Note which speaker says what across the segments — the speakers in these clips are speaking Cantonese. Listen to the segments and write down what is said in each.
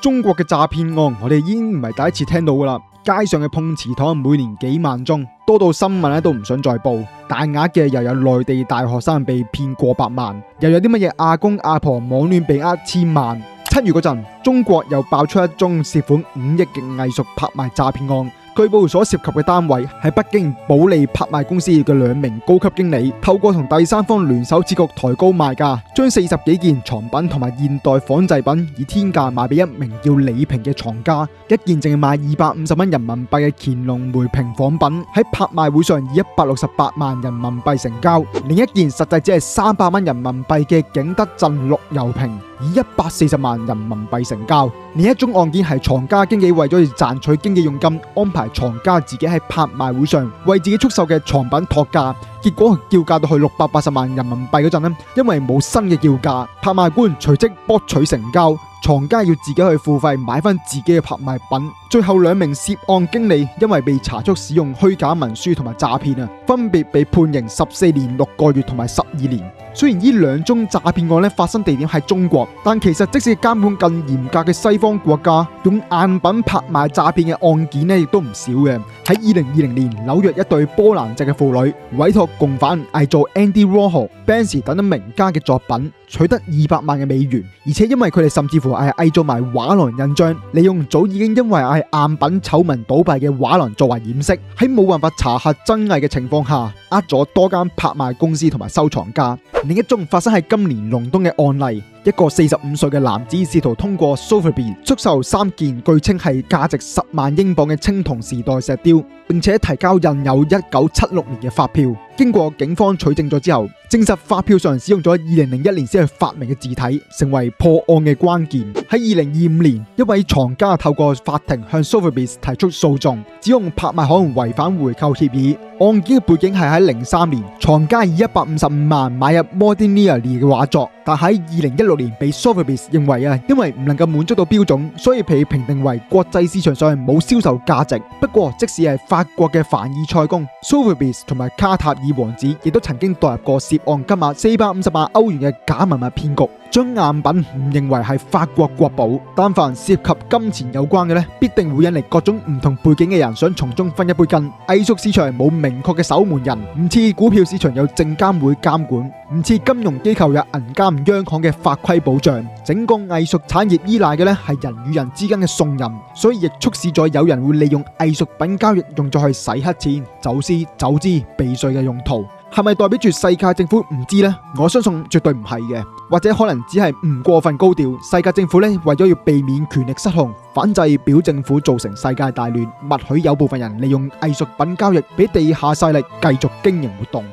Speaker 1: 中國嘅詐騙案，我哋已經唔係第一次聽到噶啦。街上嘅碰瓷黨每年幾萬宗，多到新聞都唔想再報。大額嘅又有內地大學生被騙過百萬，又有啲乜嘢阿公阿婆網戀被千萬。7月嗰陣，中國又爆出一宗涉款5億嘅藝術拍賣詐騙案。據報所涉及嘅單位係北京保利拍賣公司嘅2名高級經理，透過同第三方聯手設局抬高賣價，將40幾件藏品同埋現代仿製品以天價賣俾一名叫李平嘅藏家，一件淨係賣250蚊人民幣嘅乾隆梅平仿品，喺拍賣會上以168萬人民幣成交；另一件實際只係300蚊人民幣嘅景德鎮綠油瓶，以140萬人民幣成交。另一宗案件係藏家經紀為咗要賺取經紀佣金，安排藏家自己喺拍賣會上為自己出售嘅藏品托價，結果叫價到去680萬人民幣嗰陣呢，因為冇新嘅叫價，拍賣官隨即博取成交，藏家要自己去付費買翻自己嘅拍賣品。最後2名涉案經理因為被查出使用虛假文書同埋詐騙分別被判刑14年6個月同埋12年。雖然呢2宗詐騙案發生地點係中國，但其實即使監管更嚴格嘅西方國家，用贗品拍賣詐騙嘅案件亦都唔少嘅。喺2020年，紐約一對波蘭籍嘅婦女委託共犯偽造 Andy Warhol、Banksy 等名家嘅作品，取得200萬嘅美元，而且因為佢哋甚至乎偽造埋畫廊印章，利用早已經因為贗品醜聞倒閉嘅畫廊作為掩飾，喺冇辦法查核真偽嘅情況下，呃咗多間拍賣公司同埋收藏家。另一宗發生喺今年隆冬嘅案例，一個45歲嘅男子試圖通過 Sotheby's 出售3件據稱係價值10萬英鎊嘅青銅時代石雕，並且提交印有1976年嘅發票。經過警方取證咗之後，證實發票上使用咗2001年先去發明嘅字體，成為破案嘅關鍵。喺2025年，一位藏家透過法庭向 Sotheby's 提出訴訟，指控拍賣行違反回購協議。案件嘅背景係喺03年，藏家以155萬買入 Modigliani 嘅畫作，但喺2016年被 Sotheby's 認為因為唔能夠滿足到標準，所以被評定為國際市場上冇銷售價值。不過，即使係法國嘅凡爾賽宮、Sotheby's 同埋卡塔爾王子，亦都曾經墮入過涉案金額450萬歐元嘅假文物騙局，將贗品誤認為係法國國寶。但凡涉及金錢有關嘅必定會引嚟各種唔同背景嘅人想從中分一杯羹。藝術市場冇明確嘅守門人，唔似股票市場有證監會監管，唔似金融機構有銀監央行嘅法規保障。整個藝術產業依賴嘅係人與人之間嘅信任，所以亦促使咗有人會利用藝術品交易用作去洗黑錢、走私、走資、避稅嘅用途。係咪代表住世界政府唔知呢？我相信絕對唔係嘅，或者可能只係唔過分高調。世界政府為咗要避免權力失控，反制表政府造成世界大亂，默許有部分人利用藝術品交易俾地下勢力繼續經營活動。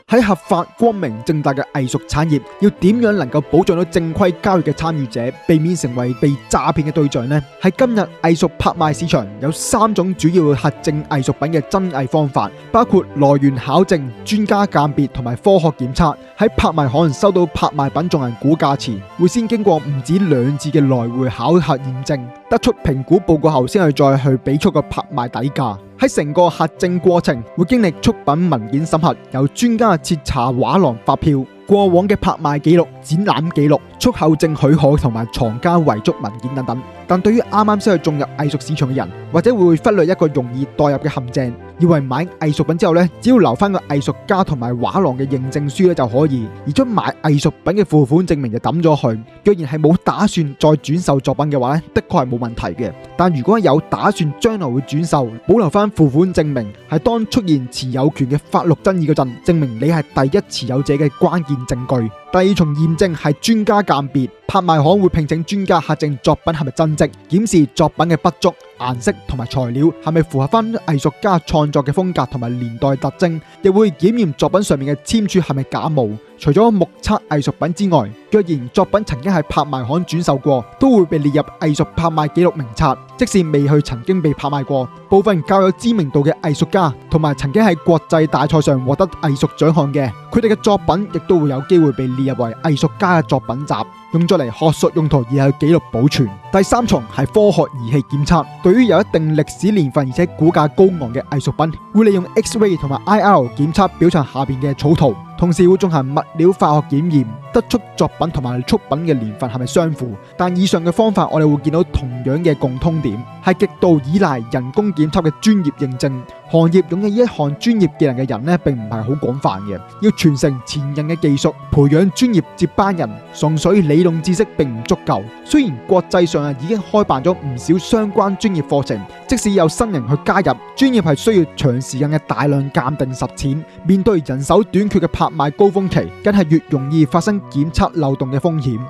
Speaker 1: 喺合法光明正大嘅藝術產業，要點樣能夠保障到正規交易嘅參與者，避免成為被詐騙嘅對象呢？喺今日藝術拍賣市場有3種主要核證藝術品嘅真偽方法，包括來源考證、專家鑑別同埋科學檢測。喺拍賣行收到拍賣品進行估價前，會先經過唔止2次嘅來回考核驗證，得出評估報告後，先去再去俾出個拍賣底價。喺成個核證過程，會經歷出品文件審核，由專家徹查畫廊發票、過往嘅拍賣記錄、展覽記錄、出口證許可同埋藏家遺囑文件等等。但對於啱啱先去進入藝術市場嘅人，或者會忽略一個容易墮入嘅陷阱，以為買藝術品之後只要留翻個藝術家同埋畫廊嘅認證書就可以，而將買藝術品嘅付款證明就抌咗去。若然係冇打算再轉售作品嘅話的確係冇問題嘅。但如果有打算將來會轉售，保留翻付款證明，係當出現持有權嘅法律爭議嗰陣，證明你係第一持有者嘅關鍵證據。第2重驗證係專家鑑別，拍賣行會聘請專家核證作品係咪真跡，檢視作品嘅筆觸、顏色同埋材料係咪符合翻藝術家創作嘅風格同埋年代特徵，亦會檢驗作品上面嘅簽署係咪假冒。除咗目測藝術品之外，若然作品曾經喺拍賣行轉售過，都會被列入藝術拍賣記錄名冊。即使未去曾經被拍賣過，部分較有知名度嘅藝術家同埋曾經喺國際大賽上獲得藝術獎項嘅，佢哋嘅作品亦都會有機會被列入為藝術家嘅作品集。用作嚟學術用途而係記錄保存。第三重係科學儀器檢測，對於有一定歷史年份而且估價高昂嘅藝術品，會利用 X-ray 同埋 IR 檢測表層下邊嘅草圖，同時會進行物料化學檢驗，得出作品同埋出品嘅年份係咪相符。但以上嘅方法我哋會見到同樣嘅共通點，係極度依賴人工檢測嘅專業認證。行業擁有呢一項專業技能嘅人呢，並唔係好廣泛嘅，要傳承前人嘅技術，培養專業接班人，純粹理論知識並唔足夠。雖然國際上已經開辦咗唔少相關專業課程，即使有新人去加入，專業係需要長時間嘅大量鑑定實踐。面對人手短缺嘅拍賣高峰期，梗係越容易發生檢測漏洞嘅風險。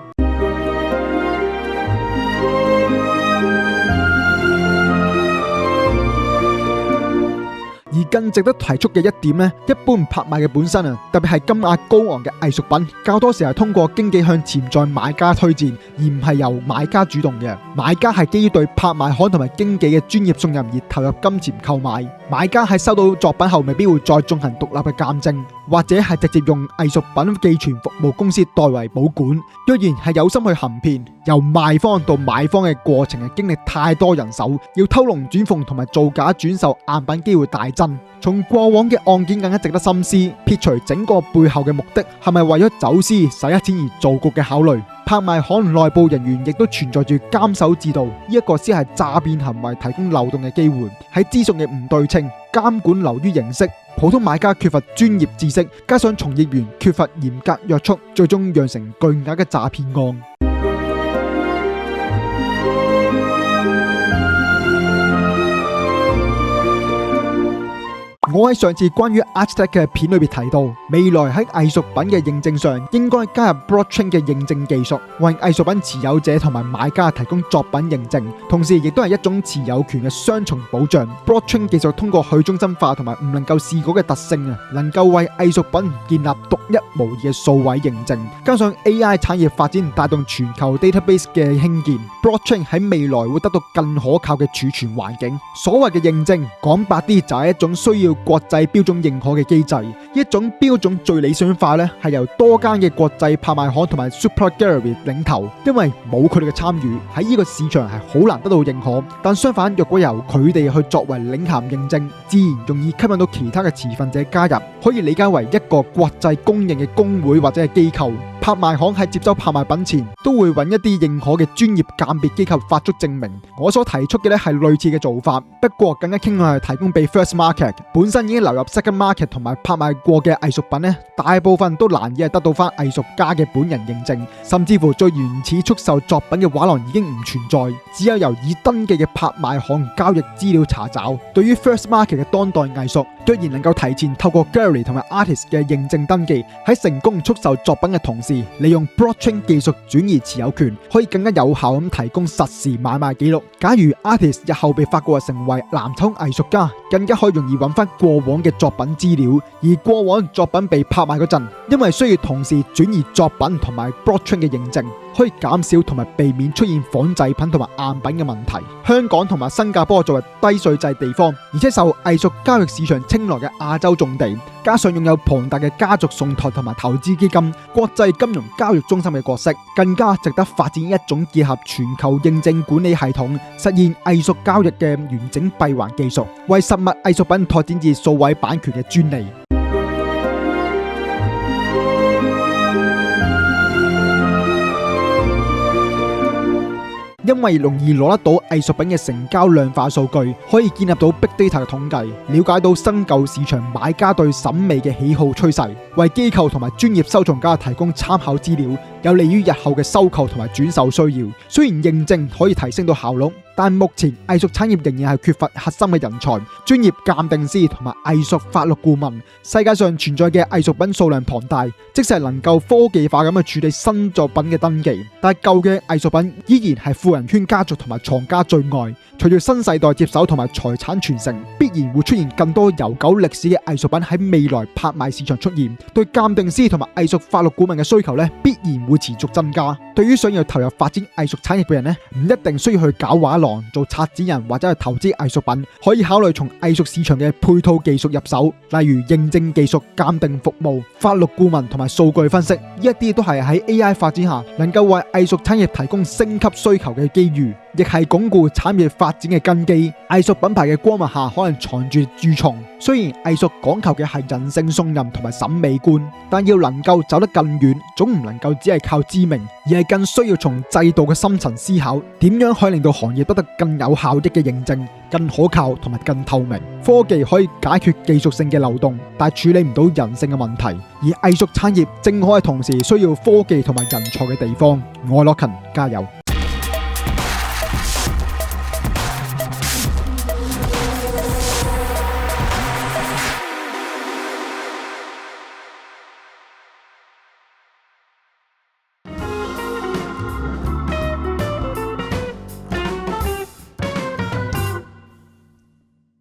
Speaker 1: 而更值得提出嘅一點呢，一般拍賣嘅本身特別係金額高昂嘅藝術品，較多時係通過經紀向潛在買家推薦，而唔係由買家主動嘅。買家係基於對拍賣行同埋經紀嘅專業信任而投入金錢購買。買家喺收到作品後未必會再進行獨立嘅鑑證，或者係直接用藝術品寄存服務公司代為保管。若然係有心去行騙，由賣方到買方嘅過程係經歷太多人手，要偷龍轉鳳同埋造假轉售贗品機會大增。從過往嘅案件更加值得深思，撇除整個背後嘅目的係咪為咗走私洗黑錢而做局嘅考慮，拍賣行內部人員亦都存在住監守自盜，呢一個先係詐騙行為提供漏洞嘅機會。喺資訊嘅唔對稱、監管流於形式、普通買家缺乏專業知識，加上從業員缺乏嚴格約束，最終釀成巨額嘅詐騙案。我喺上次關於 ArtTag 嘅片裏邊提到，未來喺藝術品嘅認證上應該加入 Blockchain 嘅認證技術，為藝術品持有者同埋買家提供作品認證，同時亦都係一種持有權嘅雙重保障。Blockchain 技術通過去中心化同埋唔能夠試過嘅特性能夠為藝術品建立獨一無二嘅數位認證，加上 AI 產業發展帶動全球 database 嘅興建， Blockchain 喺未來會得到更可靠嘅儲存環境。所謂嘅認證，講白啲就係一種需要國際標準認可嘅機制，一種標準最理想化咧，係由多間嘅國際拍賣行同埋 Super Gallery 領頭，因為冇佢哋嘅參與，喺呢個市場係好難得到認可。但相反，若果由佢哋去作為領銜認證，自然容易吸引到其他嘅持份者加入，可以理解為一個國際公認嘅公會或者係機構。拍賣行喺接收拍賣品前，都會揾一啲認可嘅專業鑑別機構發出證明。我所提出嘅咧係類似嘅做法，不過更加傾向係提供俾 First Market 本身已經流入 Second Market 同埋拍賣過嘅藝術品咧，大部分都難以係得到翻藝術家嘅本人認證，甚至乎最原始出售作品嘅畫廊已經唔存在，只有由已登記嘅拍賣行交易資料查找。對於 First Market 嘅當代藝術，若然能夠提前透過 Gallery 同埋 Artist 嘅認證登記，喺成功出售作品嘅同時，利用 Blockchain 技術轉移持有權，可以更加有效咁提供實時買賣記錄。假如 Artist 日後被發掘成為藍籌藝術家，更加可以容易揾翻過往嘅作品資料。而過往作品被拍賣嗰陣，因為需要同時轉移作品同埋 Blockchain 嘅認證，可以減少同埋避免出現仿製品同埋贗品嘅問題。香港同埋新加坡作為低稅制地方，而且受藝術交易市場青睞嘅亞洲重地，加上擁有龐大嘅家族信託同埋投資基金，國際金融交易中心嘅角色，更加值得發展一種結合全球認證管理系統，實現藝術交易嘅完整閉環技術，為實物藝術品拓展至數位版權嘅專利。因為容易攞得到藝術品嘅成交量化數據，可以建立到 Big Data 嘅統計，了解到新舊市場買家對審美嘅喜好趨勢，為機構同埋專業收藏家提供參考資料，有利於日後嘅收購同埋轉售需要。雖然認證可以提升到效率，但目前藝術產業仍然係缺乏核心嘅人才、專業鑑定師同埋藝術法律顧問。世界上存在嘅藝術品數量龐大，即使係能夠科技化咁去處理新作品嘅登記，但係舊嘅藝術品依然係富人圈家族同埋藏家最愛。隨住新世代接手同埋財產傳承，必然會出現更多悠久歷史嘅藝術品喺未來拍賣市場出現，對鑑定師同埋藝術法律顧問嘅需求必然會持續增加。對於想要投入發展藝術產業嘅人呢，唔一定需要去搞畫廊、做策展人或者去投資藝術品，可以考慮從藝術市場嘅配套技術入手，例如認證技術、鑑定服務、法律顧問同埋數據分析，呢一啲都係喺 AI 發展下能夠為藝術產業提供升級需求嘅機遇，亦係鞏固產業發展嘅根基。藝術品牌嘅光環下可能藏住蛀蟲，雖然藝術講求嘅係人性信任同埋審美觀，但要能夠走得更遠，總唔能夠只係靠知名，而係更需要從制度嘅深層思考，點樣可以令到行業得到更有效益嘅認證、更可靠同埋更透明。科技可以解決技術性嘅漏洞，但係處理唔到人性嘅問題，而藝術產業正好係同時需要科技同埋人才嘅地方。我係 Lockin，加油！